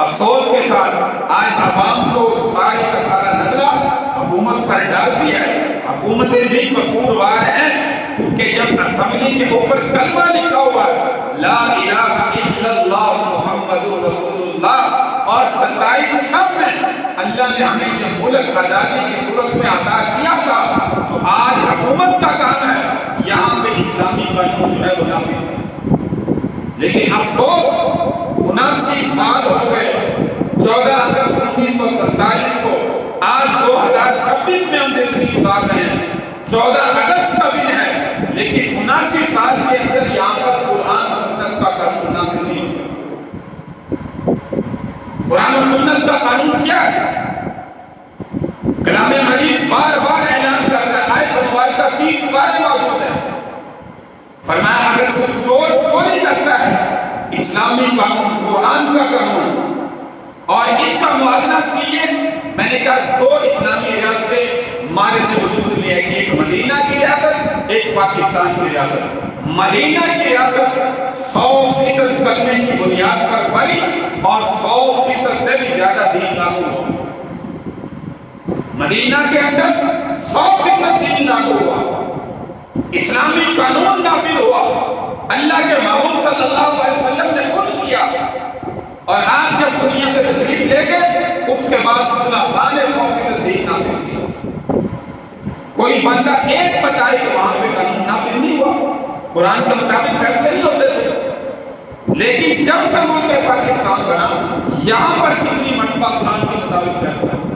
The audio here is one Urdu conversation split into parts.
افسوس کے ساتھ آج عوام تو سارے کا سارا نگلا حکومت پر ڈالتی ہے. حکومتیں بھی قصوروار ہیں کیونکہ جب اسمبلی کے اوپر کلمہ لکھا ہوا لا الہ الا اللہ محمد رسول اللہ اور 27 شب میں اللہ نے ہمیں جو ملک آزادی کی صورت میں عطا کیا تھا، تو آج حکومت کا کام ہے یہاں پہ اسلامی قانون جو ہے وہ نافذ ہے. لیکن افسوس 79 سال ہو گئے 14 اگست 1947 کو، آج 2026 میں ہم زندگی گزار رہے ہیں. 14 اگست کا دن ہے لیکن 79 سال کے اندر یہاں پر قرآن و سنت کا قانون نافذ نہیں ہو سکتا. قرآن و سنت کا قانون کیا ہے؟ کلام مجید بار بار اعلان کر رہا ہے، آیت مبارکہ 30 بار موجود ہے. فرمایا اگر تو چوری کرتا ہے، اسلامی قانون قرآن کا قانون اور اس کا موازنہ کیے. میں نے کہا 2 اسلامی ریاستیں مارد وجود میں ہے، ایک مدینہ کی ریاست، ایک پاکستان کی ریاست. مدینہ کی ریاست 100% کلمے کی بنیاد پر بنی اور 100% سے بھی زیادہ دین لاگو ہوا. مدینہ کے اندر 100% دین لاگو ہوا، اسلامی قانون نافذ ہوا، اللہ کے محبوب صلی اللہ علیہ وسلم نے خود کیا. اور آپ جب دنیا سے تشریف لے گئے اس کے بعد خود افغان 100% دین نافذ کیا. کوئی بندہ ایک بتائے کہ وہاں پہ قانون نافذ نہیں ہوا، قرآن کے مطابق فیصلے نہیں ہوتے تھے. لیکن جب سے ملک پاکستان بنا یہاں پر کتنی مرتبہ قرآن کے مطابق فیصلہ ہوا.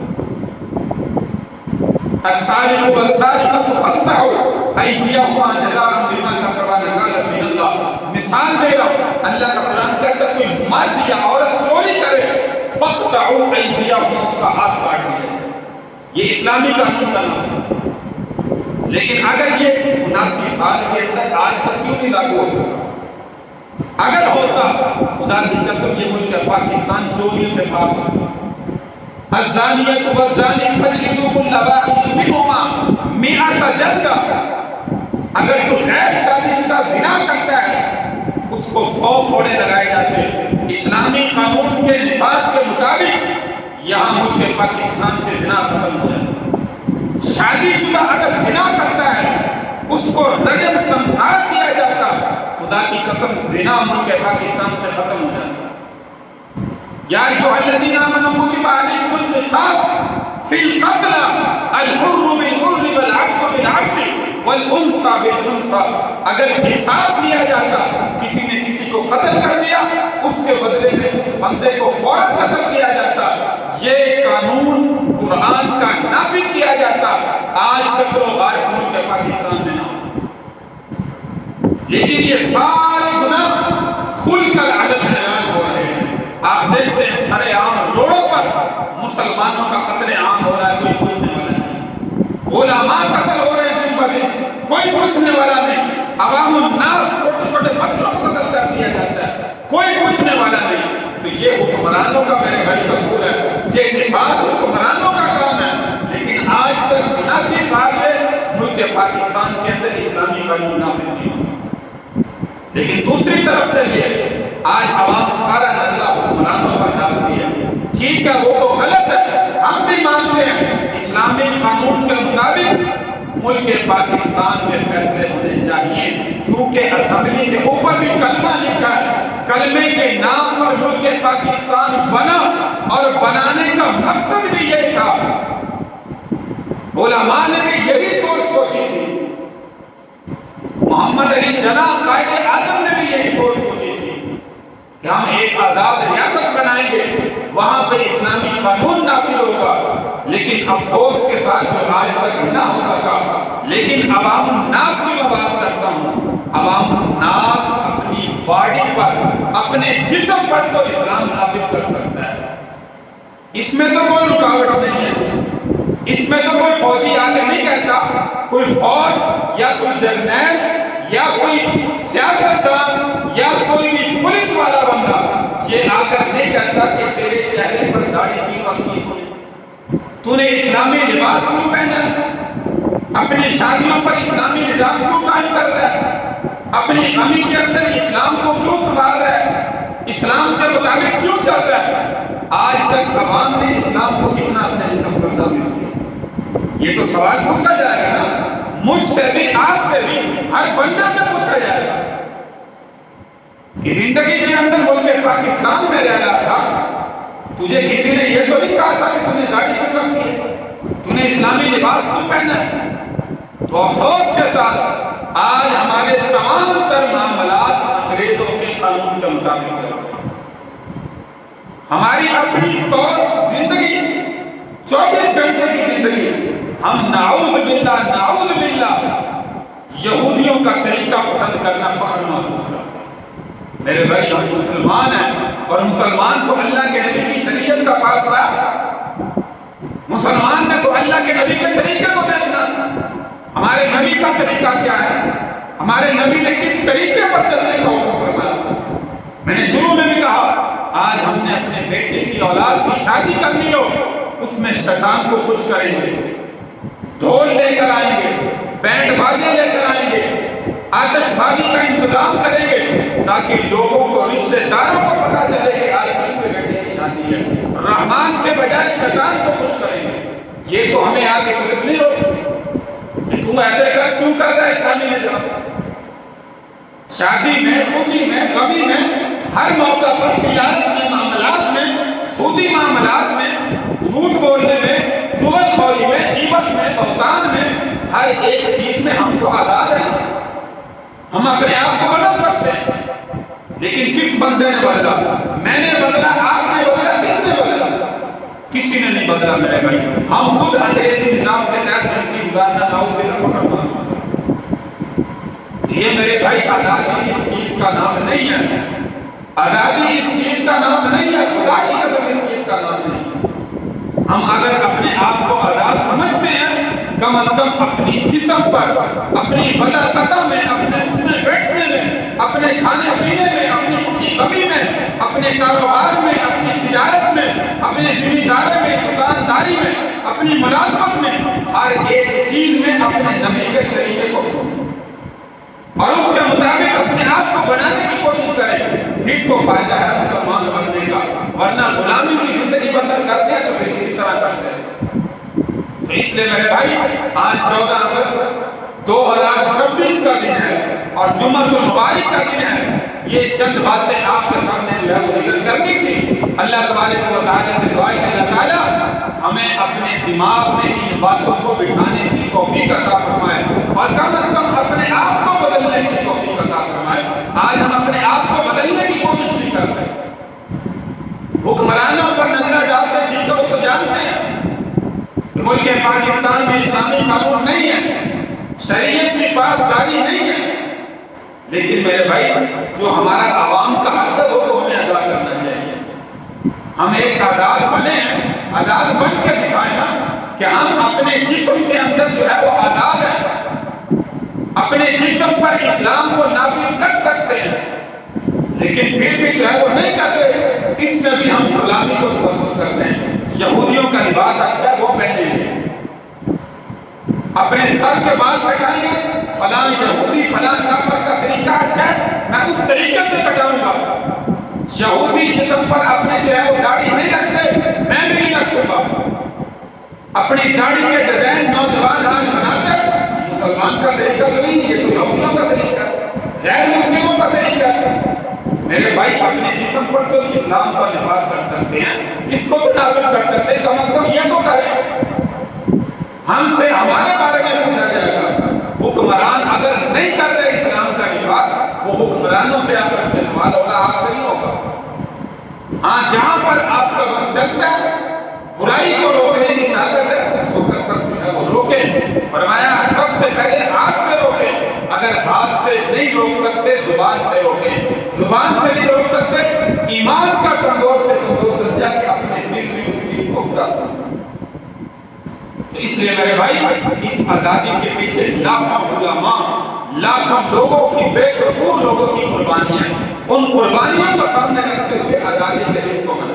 السارق والسارقۃ فاقطعوا ایدیہما جزاء بما کسبا نکالا من اللہ. مثال دے رہا ہوں، اللہ کا قرآن کہتا ہے کوئی مرد یا عورت چوری کرے فاقطعوا ایدیہما، اس کا ہاتھ کاٹ دیا. یہ اسلامی قانون کا نام ہے. لیکن اگر یہ 79 سال کے اندر آج تک کیوں نہیں لاگو ہو سکتا؟ اگر ہوتا خدا کی قسم یہ ملک پاکستان چوریوں سے پاک ہوتا. الزانیۃ والزانی فاجلدوا كل واحد منهما 100 جلدہ. اگر کوئی غیر شادی شدہ زنا کرتا ہے اس کو 100 کوڑے لگائے جاتے ہیں. اسلامی قانون کے نفاذ کے مطابق یہاں ملک پاکستان سے زنا ختم ہو جاتا ہے. شادی شدہ اگر زنا کرتا ہے اس کو رجم سنسار کیا جاتا. خدا کی قسم زنا ملک پاکستان سے ختم ہو جاتا. یا ایھا الذین آمنوا کتب علیکم القصاص فی القتل الحر بالحر والعبد بالعبد والانثى بالانثى. اگر قصاص لیا جاتا، کسی نے کسی کو قتل کر دیا اس کے بدلے میں اس بندے کو فوراً قتل کیا جاتا. یہ قانون قرآن کا نافذ کیا جاتا، آج قتل و غارت ملک پاکستان میں نہ ہو. لیکن یہ سارے گناہ کھل کر علن بیان ہو رہے ہیں. آپ دیکھتے ہیں سر عام روڈوں پر مسلمانوں کا قتل عام ہو رہا ہے، کوئی پوچھنے والا نہیں. علماء قتل ہو رہے ہیں دن بدن، کوئی پوچھنے والا نہیں. عوام الناس چھوٹے چھوٹے بچوں کو قتل کر دیا جاتا ہے، کوئی پوچھنے والا نہیں. تو یہ حکمرانوں کا میرے بھائی قصور ہے، یہ نفاذ حکمرانوں کا کام ہے. لیکن آج تک 79 سال میں ملک پاکستان کے اندر اسلامی قانون نافذ نہیں ہو. لیکن دوسری طرف چلیے، آج عوام سارا نگلا حکمرانوں پر ڈالتی ہے. ٹھیک ہے وہ تو غلط ہے، ہم بھی مانتے ہیں اسلامی قانون کے مطابق ملک پاکستان میں فیصلے ہونے چاہیے، کیونکہ اسمبلی کے اوپر بھی کلمہ لکھا ہے. کلمے کے نام پر ملک پاکستان بنا اور بنانے کا مقصد بھی یہی تھا. علماء نے بھی یہی سوچی تھی. محمد علی جناح قائد اعظم نے بھی یہی سوچی تھی کہ ہم ایک آزاد ریاست بنائیں گے، وہاں پہ اسلامی قانون نافذ ہوگا. لیکن افسوس کے ساتھ جو آج تک نہ ہو سکا. لیکن عوام الناس کی میں بات کرتا ہوں، عوام الناس اپنی باڈی پر، اپنے جسم پر تو اسلام نافذ کر سکتا ہے. اس میں تو کوئی رکاوٹ نہیں ہے. اس میں تو کوئی فوجی آ کے نہیں کہتا، کوئی فوج یا کوئی جرنیل یا کوئی سیاستدان یا کوئی بھی پولیس والا بندہ یہ آ کر نہیں کہتا کہ تیرے چہرے پر داڑھی کیوں رکھی تو نے اسلامی لباس کیوں پہنا، اپنی شادیوں پر اسلامی نظام کیوں قائم کر رہا ہے، اپنی غمی کے اندر اسلام کو کیوں سنبھال رہا ہے، اسلام کے مطابق کیوں چل رہا ہے. آج تک عوام نے اسلام کو کتنا اپنے جسم پر نافذ کیا؟ یہ تو سوال پوچھا جائے گا نا، مجھ سے بھی، آپ سے بھی، ہر بندہ سے پوچھا جائے گا کہ زندگی کے اندر ملک پاکستان میں رہ رہا تھا، تجھے کسی نے یہ تو نہیں کہا تھا کہ تُو نے داڑھی کیوں رکھی ہے، تُو نے اسلامی لباس کیوں پہنا ہے؟ تو افسوس کے ساتھ آج ہمارے تمام تر معاملات انگریزوں کے قانون کے مطابق چل رہے ہیں۔ ہماری اپنی طور زندگی 24 گھنٹے کی زندگی ہم نعوذ باللہ یہودیوں کا طریقہ پسند کرنا فخر محسوس کرتے ہیں۔ میرے بھائی ہم مسلمان ہیں، اور مسلمان تو اللہ کے نبی کی شریعت کا پاسدار، مسلمان نے تو اللہ کے نبی کے طریقے کو دیکھنا تھا۔ ہمارے نبی کا طریقہ کیا ہے، ہمارے نبی نے کس طریقے پر چلنے کا حکم فرمایا۔ میں نے شروع میں بھی کہا آج ہم نے اپنے بیٹے کی اولاد کی شادی کرنی ہو، اس میں شیطان کو خوش کریں گے، ڈھول لے کر آئیں گے، بینڈ باجے لے کر آئیں گے، آتش بازی کا انتظام کریں گے تاکہ لوگوں کو، رشتہ داروں کو پتا چلے کہ آج کس کے بیٹے کی شادی ہے۔ رحمان کے بجائے شیطان کو خوش کریں گے۔ یہ تو ہمیں آگے پولیس نہیں روکتی کہ تم ایسے کیوں کر رہا ہے اسلامی نظام۔ شادی میں، خوشی میں، غمی میں، ہر موقع پر تجارت میں، معاملات میں، سودی معاملات میں، جھوٹ بولنے میں، چغل خوری میں، غیبت میں، بہتان میں، ہر ایک چیز میں ہم تو آزاد ہیں۔ ہم اپنے آپ کو بدل سکتے ہیں، لیکن کس بندے نے بدلا؟ میں نے بدلا، آپ نے بدلا، کس نے بدلا؟ کسی نے نہیں بدلا میرے بھائی۔ ہم خود انگریزی نظام کے تحت زندگی گزارنا نعوذ باللہ فخر محسوس کرتے ہیں۔ یہ میرے بھائی آزادی اس چیز کا نام نہیں ہے، آزادی اس چیز کا نام نہیں ہے، خدا کی قسم اس چیز کا نام نہیں ہے۔ ہم اگر اپنے آپ کو آزاد سمجھتے ہیں، کم از کم اپنی جسم پر، اپنی وضع قطع میں، اپنے اٹھنے بیٹھنے میں، اپنے کھانے پینے میں، اپنی خوشی غمی میں، اپنے کاروبار میں، اپنی تجارت میں، اپنے ذمہ داری میں، دکانداری میں، اپنی ملازمت میں، ہر ایک چیز میں اپنے نبی کے طریقے کو سمجھیں اور اس کے مطابق اپنے آپ کو بنانے کی کوشش کریں، پھر تو فائدہ ہے مسلمان بننے کا، ورنہ غلامی کی زندگی بسر کرتے ہیں تو پھر اسی طرح کرتے ہیں۔ تو اس لیے میرے بھائی آج 14 اگست 2026 کا دن ہے اور جمعۃ المبارک کا دن ہے۔ یہ چند باتیں آپ کے سامنے جو ہے وہ ذکر کرنی تھی۔ اللہ تبارک و تعالیٰ سے دعا ہے کہ اللہ تعالیٰ ہمیں اپنے دماغ میں ان باتوں کو بٹھانے کی توفیق عطا فرمائے اور کم از کم اپنے آپ کو بدلنے کی توفیق عطا فرمائے۔ آج ہم اپنے آپ کو بدلنے کی کوشش نہیں کر رہے، حکمرانوں پر نظر ڈالتے، ٹھیک ہے وہ تو جانتے ہیں کہ ملک پاکستان میں اسلامی قانون نہیں ہے، شریعت کی پاسداری نہیں ہے، لیکن میرے بھائی جو ہمارا عوام کا حق ہے وہ تو ہمیں ادا کرنا چاہیے۔ ہم ایک آزاد بنے ہیں، آزاد بن کے دکھائیں نا کہ ہم اپنے جسم کے اندر جو ہے وہ آزاد ہیں، اپنے جسم پر اسلام کو نافذ کر سکتے ہیں، لیکن پھر بھی جو ہے وہ نہیں کر رہے۔ اس میں بھی ہم غلامی کو تبدیل کر رہے ہیں۔ یہودیوں کا لباس اچھا ہے وہ پہنیں گے، اپنے سر کے بال کٹائیں گے، فلاں یہودی فلاں کافر کا طریقہ اچھا ہے میں اس طریقے سے کٹاؤں گا۔ یہودی جسم پر اپنے جو ہے وہ داڑھی نہیں رکھتے، میں بھی نہیں رکھوں گا۔ اپنی داڑھی کے ڈیزائن نوجوان آج بناتے ہیں، مسلمان کا طریقہ تو نہیں، یہ تو یہودیوں کا طریقہ ہے، غیر مسلموں کا طریقہ ہے۔ میرے بھائی اپنے جسم پر تو اسلام کا نفاذ کر سکتے ہیں، اس کو تو نافذ کر سکتے ہیں، کم از کم یہ تو کریں۔ ہم سے ہمارے بارے میں پوچھا جائے گا، حکمران اگر نہیں کر رہے اسلام کا نفاذ، وہ حکمرانوں سے آخرت میں سوال ہوگا، آپ سے نہیں ہوگا۔ ہاں جہاں پر آپ کا بس چلتا ہے، برائی کو روکنے کی طاقت ہے، اس وقت تک جو ہے وہ روکیں۔ فرمایا سب سے پہلے ہاتھ سے روکیں، اگر ہاتھ سے نہیں روک سکتے زبان سے روکیں، زبان سے نہیں روک سکتے ایمان کا کمزور سے کمزور درجہ کہ اپنے دل میں اس چیز کو برا سمجھیں۔ تو اس لیے میرے بھائی اس آزادی کے پیچھے لاکھوں علماء، لاکھوں لوگوں کی، بے قصور لوگوں کی قربانیاں ہیں، ان قربانیوں کو سامنے رکھتے ہوئے آزادی کے دن کو مناتے ہیں۔